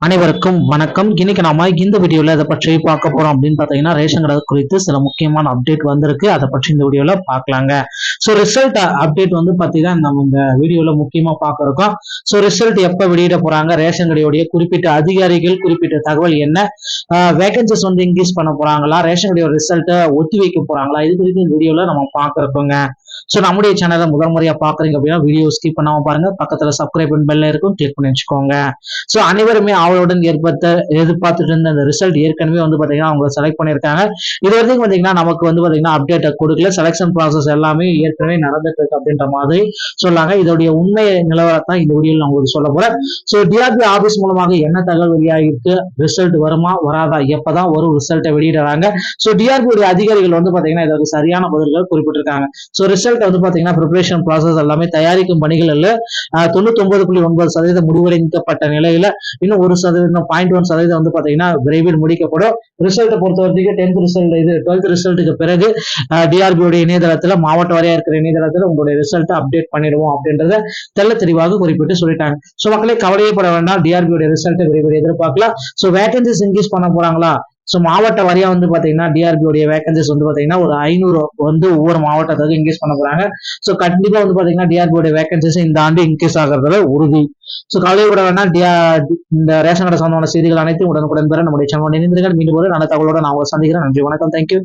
அனைவருக்கும் வணக்கம். இன்னைக்கு நாம இந்த வீடியோல இதை பற்றி பார்க்க போறோம் அப்படின்னு பாத்தீங்கன்னா, ரேஷன் கடை குறித்து சில முக்கியமான அப்டேட் வந்திருக்கு. அதை பற்றி இந்த வீடியோல பார்க்கலாங்க. ஸோ ரிசல்ட் அப்டேட் வந்து பாத்தீங்கன்னா நம்ம இந்த வீடியோல முக்கியமா பார்க்க இருக்கோம். ஸோ ரிசல்ட் எப்ப வெளியிட போறாங்க, ரேஷன் கடையுடைய குறிப்பிட்ட அதிகாரிகள் குறிப்பிட்ட தகவல் என்ன, வேகன்சிஸ் வந்து இன்க்ரீஸ் பண்ண போறாங்களா, ரேஷன் கடையோட ரிசல்ட்டை ஒத்தி வைக்க போறாங்களா, இது குறித்து இந்த வீடியோல நம்ம பார்க்க இருக்கோங்க. ஸோ நம்முடைய சேனலை முதல் முறையா பாக்குறீங்க அப்படின்னா வீடியோ ஸ்கிப் பண்ணாம பாருங்க. பக்கத்துல சப்ஸ்கிரைப் பெல் இருக்கும், கிளிக் பண்ணி வச்சுக்கோங்க. ஸோ அனைவருமே அவளுடன் எதிர்பார்த்துட்டு இருந்த அந்த ரிசல்ட் ஏற்கனவே வந்து பாத்தீங்கன்னா அவங்க செலக்ட் பண்ணியிருக்காங்க. இது வரைக்கும் பாத்தீங்கன்னா நமக்கு வந்து பாத்தீங்கன்னா அப்டேட் கொடுக்கல. செலக்ஷன் ப்ராசஸ் எல்லாமே ஏற்கனவே நடந்துட்டு இருக்கு அப்படின்ற மாதிரி சொல்லாங்க. இதோடைய உண்மை நிலவரத்தான் இந்த வீடியோவில் நான் உங்களுக்கு சொல்ல போறேன். ஸோ டிஆர்பி ஆபீஸ் மூலமாக என்ன தகவல் வெளியாகிருக்கு, ரிசல்ட் வருமா வராதா, எப்பதான் ஒரு ரிசல்ட்டை வெளியிடுறாங்க. ஸோ டிஆர்பி உடைய அதிகாரிகள் வந்து பாத்தீங்கன்னா இதற்கு சரியான பதில்கள் குறிப்பிட்டிருக்காங்க. ஸோ ரிசல்ட் வந்து பாத்தீங்கன்னா ப்ரிப்பரேஷன் ப்ராசஸ் எல்லாமே தயாரிக்கும் பணிகள் 99.9% முடிவடைக்கப்பட்ட நிலையில இன்னும் 1% வந்து பாத்தீங்கன்னா விரைவில் முடிக்கப்படும். ரிசல்ட் பொறுத்த வரைக்கும் 10th ரிசல்ட் இது 12th ரிசல்ட்டுக்கு பிறகு டிஆர்பி இணையதளத்துல மாவட்ட வாரியா இருக்கிற இணையதளத்துல உங்களுடைய ரிசல்ட் அப்டேட் பண்ணிடுவோம் அப்படின்றத தெள்ள தெளிவாக குறிப்பிட்டு சொல்லிட்டாங்க. சோ மக்களே கவலையப்பட வேண்டாம், டிஆர்பி ரிசல்ட் விரைவில் எதிர்பார்க்கலாம். சோ வேகன்சிஸ் இன்க்ரீஸ் பண்ண போறாங்களா, ஸோ மாவட்ட வாரியா வந்து பாத்தீங்கன்னா டிஆர்பி உடைய வேகன்சிஸ் வந்து பாத்தீங்கன்னா ஒரு 500 வந்து ஒவ்வொரு மாவட்டத்துக்கு இன்க்ரீஸ் பண்ண போறாங்க. ஸோ கண்டிப்பா வந்து பாத்தீங்கன்னா டிஆர்பி உடைய வேகன்சிஸ் இந்த ஆண்டு இன்க்ரீஸ் ஆகிறதுல உறுதி. ஸோ கவலைப்பட வேண்டாம். இந்த ரேஷன் கடை சம்பந்தமான செய்திகள் அனைத்தும் உடனுக்குடன் பெற நம்முடைய சேனல் இணைந்திருங்கள். மீண்டும் ஒரு நல்ல தகவலோட நான் உங்களை சந்திக்கிறேன். நன்றி, வணக்கம், தேங்க்யூ.